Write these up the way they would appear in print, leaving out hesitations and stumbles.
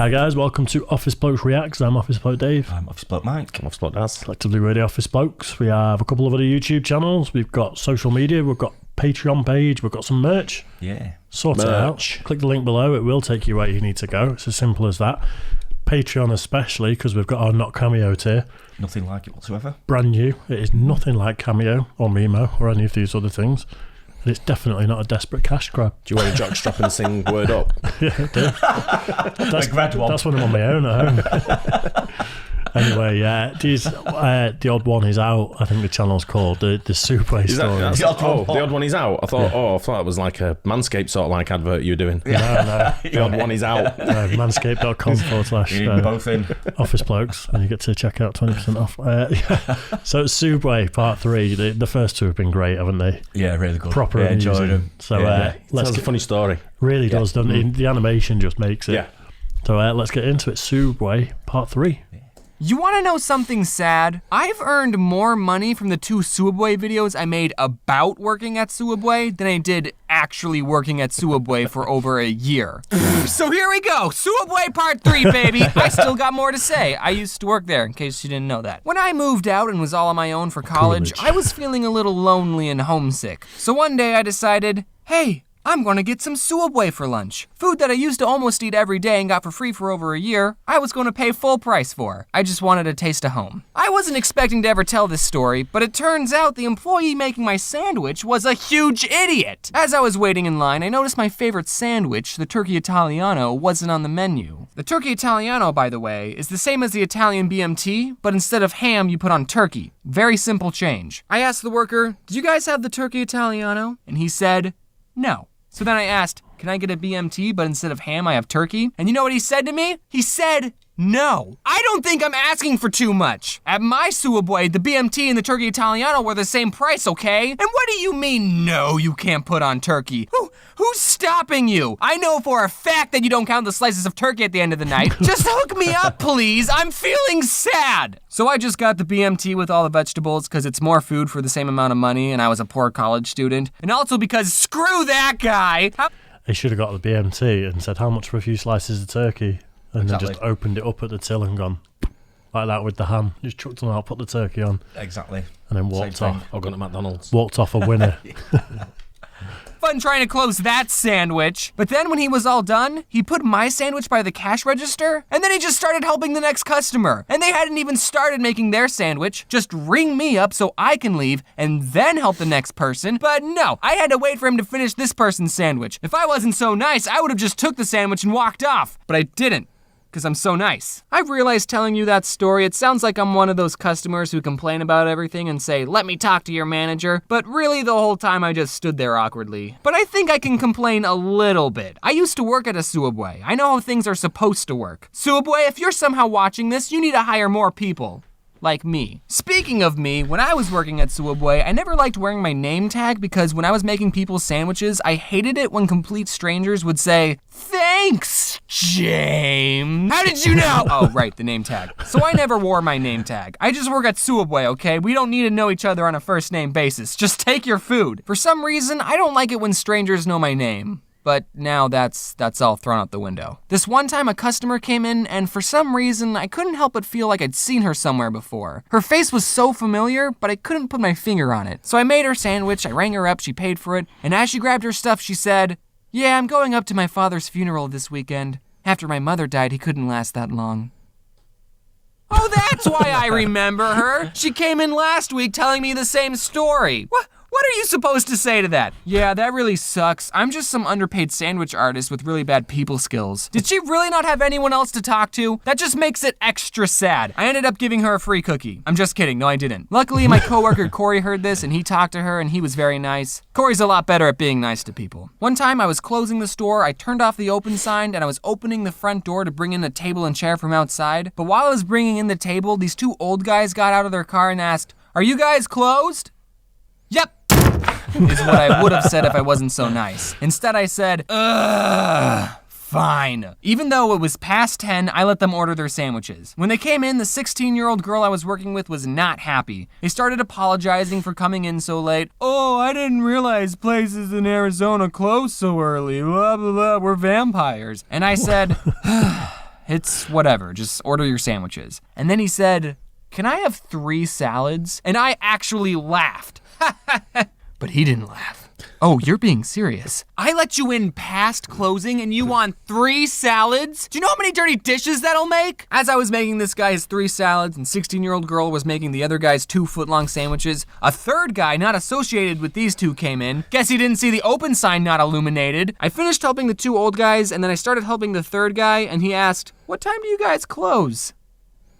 Hi guys, welcome to Office Blokes Reacts. I'm Office Bloke Dave. I'm Office Bloke Mike. I'm Office Bloke Daz. Collectively we're the Office Blokes. We have a couple of other YouTube channels. We've got social media. We've got Patreon page. We've got some merch. Yeah. Sort it out. Click the link below. It will take you where you need to go. It's as simple as that. Patreon especially, because we've got our Not Cameo tier. Nothing like it whatsoever. Brand new. It is nothing like Cameo or Mimo or any of these other things. And it's definitely not a desperate cash grab. Do you wear a jockstrap and sing Word Up? Yeah, I do. That's when I'm on my own at home. Anyway, The Odd One Is Out, I think the channel's called, the Sooubway story. The Odd One Is Out. I thought it was like a Manscaped sort of like advert you were doing. No. The Odd One Is Out. Manscaped.com/. Both in. Office Blokes, and you get to check out 20% off. So it's Sooubway Part 3. The first two have been great, haven't they? Yeah, really good. Proper enjoyed them. So That's a funny story. Really does, doesn't it? The animation just makes it. Yeah. So let's get into it. Sooubway Part 3. You want to know something sad? I've earned more money from the 2 Sooubway videos I made about working at Sooubway than I did actually working at Sooubway for over a year. So here we go, Sooubway Part 3, baby. I still got more to say. I used to work there, in case you didn't know that. When I moved out and was all on my own for college, I was feeling a little lonely and homesick. So one day I decided, hey, I'm gonna get some Sooubway for lunch. Food that I used to almost eat every day and got for free for over a year, I was gonna pay full price for. I just wanted a taste of home. I wasn't expecting to ever tell this story, but it turns out the employee making my sandwich was a huge idiot. As I was waiting in line, I noticed my favorite sandwich, the Turkey Italiano, wasn't on the menu. The Turkey Italiano, by the way, is the same as the Italian BMT, but instead of ham, you put on turkey. Very simple change. I asked the worker, "Do you guys have the Turkey Italiano?" And he said, "No." So then I asked, "Can I get a BMT, but instead of ham, I have turkey?" And you know what he said to me? He said, "No." I don't think I'm asking for too much. At my Sooubway, the BMT and the Turkey Italiano were the same price, okay? And what do you mean, no, you can't put on turkey? Who's stopping you? I know for a fact that you don't count the slices of turkey at the end of the night. Just hook me up, please. I'm feeling sad. So I just got the BMT with all the vegetables because it's more food for the same amount of money and I was a poor college student. And also because screw that guy. He should have got the BMT and said, how much for a few slices of turkey? And then just opened it up at the till and gone, like that with the ham. Just chucked them out, put the turkey on. Exactly. And then walked off. I've gone to McDonald's. Walked off a winner. Fun trying to close that sandwich. But then when he was all done, he put my sandwich by the cash register, and then he just started helping the next customer. And they hadn't even started making their sandwich. Just ring me up so I can leave and then help the next person. But no, I had to wait for him to finish this person's sandwich. If I wasn't so nice, I would have just took the sandwich and walked off. But I didn't. Because I'm so nice. I've realized telling you that story, it sounds like I'm one of those customers who complain about everything and say, "Let me talk to your manager," but really the whole time I just stood there awkwardly. But I think I can complain a little bit. I used to work at a Sooubway. I know how things are supposed to work. Sooubway, if you're somehow watching this, you need to hire more people. Like me. Speaking of me, when I was working at Sooubway, I never liked wearing my name tag because when I was making people's sandwiches, I hated it when complete strangers would say, "Thanks, James." How did you know? Oh, right, the name tag. So I never wore my name tag. I just work at Sooubway, okay? We don't need to know each other on a first name basis. Just take your food. For some reason, I don't like it when strangers know my name. But now that's all thrown out the window. This one time a customer came in and for some reason I couldn't help but feel like I'd seen her somewhere before. Her face was so familiar, but I couldn't put my finger on it. So I made her sandwich, I rang her up, she paid for it, and as she grabbed her stuff she said, "Yeah, I'm going up to my father's funeral this weekend. After my mother died, he couldn't last that long." Oh, that's why I remember her. She came in last week telling me the same story. What are you supposed to say to that? "Yeah, that really sucks. I'm just some underpaid sandwich artist with really bad people skills." Did she really not have anyone else to talk to? That just makes it extra sad. I ended up giving her a free cookie. I'm just kidding, no I didn't. Luckily my coworker Corey heard this and he talked to her and he was very nice. Corey's a lot better at being nice to people. One time I was closing the store, I turned off the open sign and I was opening the front door to bring in a table and chair from outside. But while I was bringing in the table, these 2 old guys got out of their car and asked, "Are you guys closed?" "Yep," is what I would have said if I wasn't so nice. Instead I said, "Ugh, fine." Even though it was past 10, I let them order their sandwiches. When they came in, the 16-year-old girl I was working with was not happy. They started apologizing for coming in so late. "Oh, I didn't realize places in Arizona close so early. Blah, blah, blah, we're vampires." And I said, It's whatever. Just order your sandwiches. And then he said, can I have 3 salads? And I actually laughed. But he didn't laugh. Oh, you're being serious. I let you in past closing and you want 3 salads? Do you know how many dirty dishes that'll make? As I was making this guy his 3 salads and 16-year-old girl was making the other guy's 2-foot-long sandwiches, a third guy not associated with these 2 came in. Guess he didn't see the open sign not illuminated. I finished helping the 2 old guys and then I started helping the third guy and he asked, what time do you guys close?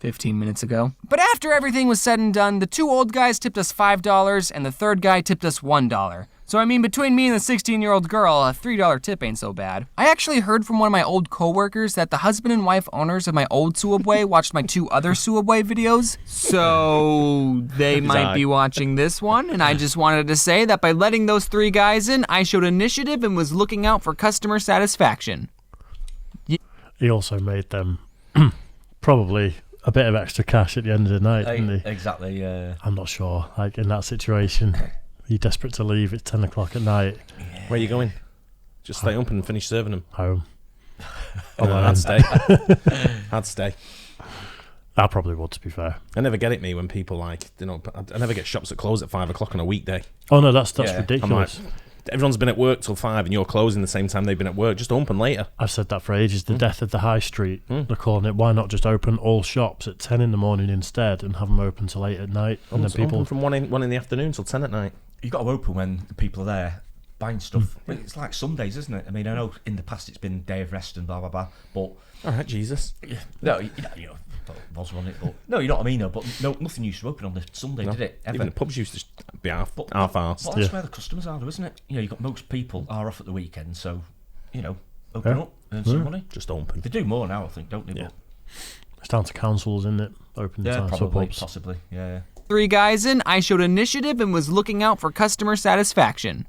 15 minutes ago. But after everything was said and done, the 2 old guys tipped us $5 and the third guy tipped us $1. So I mean, between me and the 16-year-old girl, a $3 tip ain't so bad. I actually heard from one of my old coworkers that the husband and wife owners of my old Sooubway watched my 2 other Sooubway videos. So they might be watching this one, and I just wanted to say that by letting those 3 guys in, I showed initiative and was looking out for customer satisfaction. He also made them probably a bit of extra cash at the end of the night, didn't he? Exactly, yeah. I'm not sure. Like, in that situation, you're desperate to leave. It's 10 o'clock at night. Where are you going? Just stay open and finish serving them. Home. I'd stay. I'd stay. I probably would, to be fair. I never get it, me, when people I never get shops that close at 5 o'clock on a weekday. Oh no, that's ridiculous. I'm like, everyone's been at work till 5 and you're closing the same time they've been at work. Just open later. I've said that for ages. The death of the high street. They're calling it. Why not just open all shops at 10 in the morning instead and have them open till 8 at night? And then people open from 1 in the afternoon till 10 at night. You've got to open when the people are there buying stuff. It's like Sundays, isn't it? I mean, I know in the past it's been day of rest and blah, blah, blah, but... All right, Jesus. No, you know, was on it, but... No, you know what I mean, though, but no, nothing used to open on the Sunday, did it? Ever. Even the pubs used to be half-arsed. But that's where the customers are, though, isn't it? You know, you've got most people are off at the weekend, so, you know, open up, earn some money. Just open. They do more now, I think, don't they? Yeah. It's down to councils, isn't it? Open the time. Probably, possibly, yeah. 3 guys in, I showed initiative and was looking out for customer satisfaction.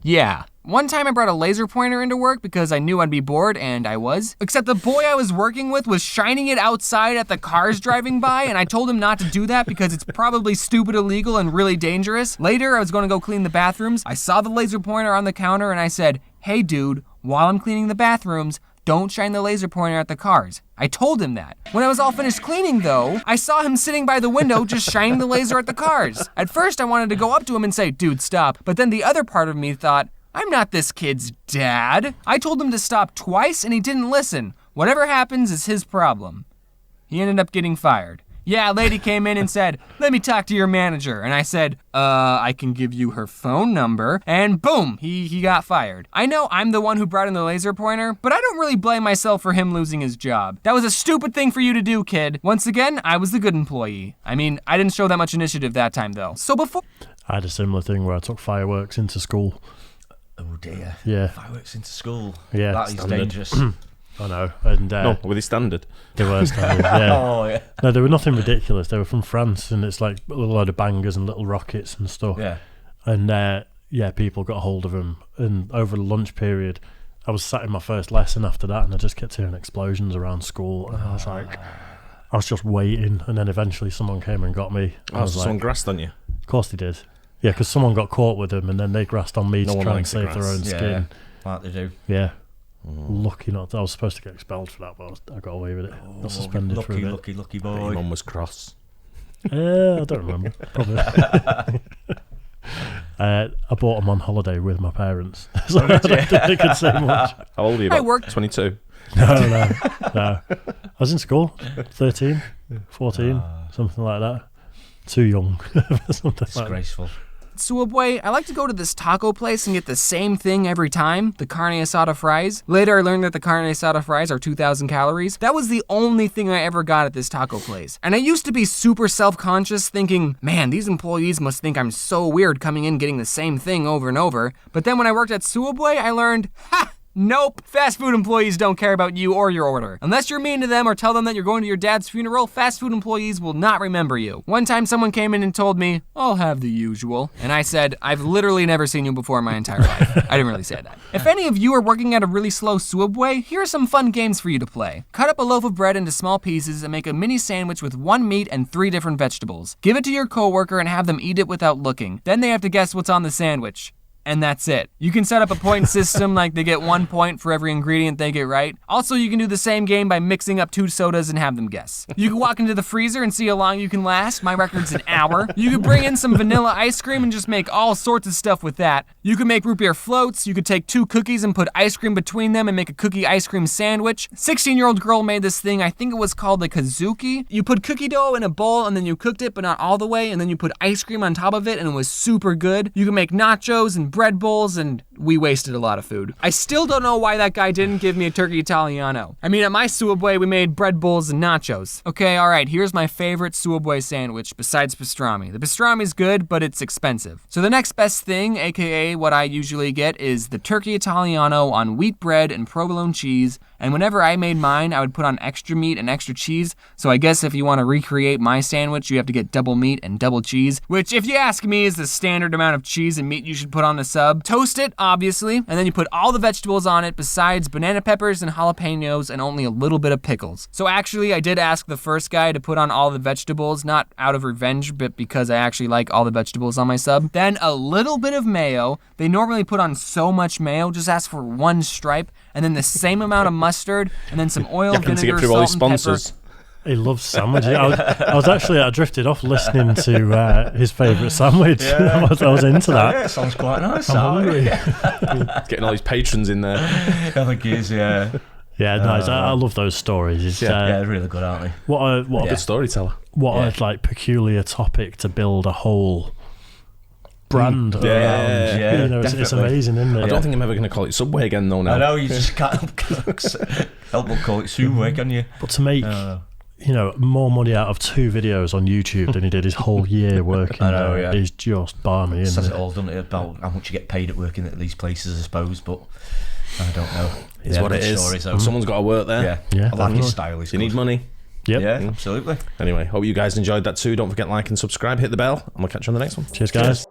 Yeah. One time I brought a laser pointer into work because I knew I'd be bored, and I was. Except the boy I was working with was shining it outside at the cars driving by, and I told him not to do that because it's probably stupid, illegal, and really dangerous. Later, I was going to go clean the bathrooms. I saw the laser pointer on the counter, and I said, hey dude, while I'm cleaning the bathrooms, don't shine the laser pointer at the cars. I told him that. When I was all finished cleaning, though, I saw him sitting by the window just shining the laser at the cars. At first, I wanted to go up to him and say, dude, stop. But then the other part of me thought, I'm not this kid's dad. I told him to stop twice and he didn't listen. Whatever happens is his problem. He ended up getting fired. Yeah, a lady came in and said, let me talk to your manager. And I said, I can give you her phone number. And boom, he got fired. I know I'm the one who brought in the laser pointer, but I don't really blame myself for him losing his job. That was a stupid thing for you to do, kid. Once again, I was the good employee. I mean, I didn't show that much initiative that time, though. So before... I had a similar thing where I took fireworks into school. Oh dear. Yeah. Fireworks into school. Yeah. That is dangerous. I know. And no, were they standard? They were standard, yeah. Oh, yeah. No, they were nothing ridiculous. They were from France, and it's like a load of bangers and little rockets and stuff. Yeah. And people got a hold of them. And over the lunch period, I was sat in my first lesson after that, and I just kept hearing explosions around school. And I was like, I was just waiting. And then eventually someone came and got me. Someone grassed on you? Of course they did. Yeah, because someone got caught with them, and then they grassed on me to try and save their own skin. Like they do. Yeah. Lucky not. I was supposed to get expelled for that, but I got away with it. Got suspended for a bit. Lucky boy. Your mum was cross. I don't remember. Probably. I bought them on holiday with my parents, so I don't think they could say much. How old are you? I worked 22. No. I was in school, 13, 14, something like that. Too young. Disgraceful. Sooubway, I like to go to this taco place and get the same thing every time, the carne asada fries. Later, I learned that the carne asada fries are 2,000 calories. That was the only thing I ever got at this taco place. And I used to be super self-conscious, thinking, man, these employees must think I'm so weird coming in getting the same thing over and over. But then when I worked at Sooubway, I learned, nope, fast food employees don't care about you or your order. Unless you're mean to them or tell them that you're going to your dad's funeral, fast food employees will not remember you. One time someone came in and told me, I'll have the usual. And I said, I've literally never seen you before in my entire life. I didn't really say that. If any of you are working at a really slow Sooubway, here are some fun games for you to play. Cut up a loaf of bread into small pieces and make a mini sandwich with 1 meat and 3 different vegetables. Give it to your coworker and have them eat it without looking. Then they have to guess what's on the sandwich. and that's it. You can set up a point system, like they get 1 point for every ingredient they get right. Also, you can do the same game by mixing up 2 sodas and have them guess. You can walk into the freezer and see how long you can last. My record's an hour. You could bring in some vanilla ice cream and just make all sorts of stuff with that. You could make root beer floats. You could take 2 cookies and put ice cream between them and make a cookie ice cream sandwich. 16-year-old girl made this thing, I think it was called a kazuki. You put cookie dough in a bowl and then you cooked it, but not all the way, and then you put ice cream on top of it, and it was super good. You can make nachos and bread bowls, and we wasted a lot of food. I still don't know why that guy didn't give me a turkey Italiano. I mean, at my Sooubway, we made bread bowls and nachos. Okay, all right, here's my favorite Sooubway sandwich besides pastrami. The pastrami's good, but it's expensive. So the next best thing, aka what I usually get, is the turkey Italiano on wheat bread and provolone cheese. And whenever I made mine, I would put on extra meat and extra cheese. So I guess if you want to recreate my sandwich, you have to get double meat and double cheese, which if you ask me is the standard amount of cheese and meat you should put on a sub. Toast it, obviously, and then you put all the vegetables on it besides banana peppers and jalapenos and only a little bit of pickles. So actually, I did ask the first guy to put on all the vegetables, not out of revenge, but because I actually like all the vegetables on my sub. Then a little bit of mayo. They normally put on so much mayo, just ask for 1 stripe, and then the same amount of mustard, and then some oil, to vinegar, get through all his salt, and sponsors. pepper. He loves sandwiches. I drifted off listening to his favourite sandwich. I was into that. Yeah, sounds quite nice. I'm hungry. Getting all his patrons in there. I think he is, yeah. Yeah, nice. I love those stories. It's, Yeah, they're really good, aren't they? What a Good storyteller. a like peculiar topic to build a whole brand around. Yeah, you know, it's amazing, isn't it? I don't think I'm ever going to call it Subway again, though. Now I know, you just can't help but call it Sooubway, can you? But to make more money out of 2 videos on YouTube than he did his whole year working I know, there is just balmy, isn't Says it? it all, doesn't it, about how much you get paid at working at these places, I suppose, but I don't know. It's what it is. Someone's got to work there. Yeah, I like definitely. his style. Do you need money? Yep. Yeah, absolutely. Anyway, hope you guys enjoyed that too. Don't forget, like and subscribe, hit the bell, and we'll catch you on the next one. Cheers, guys.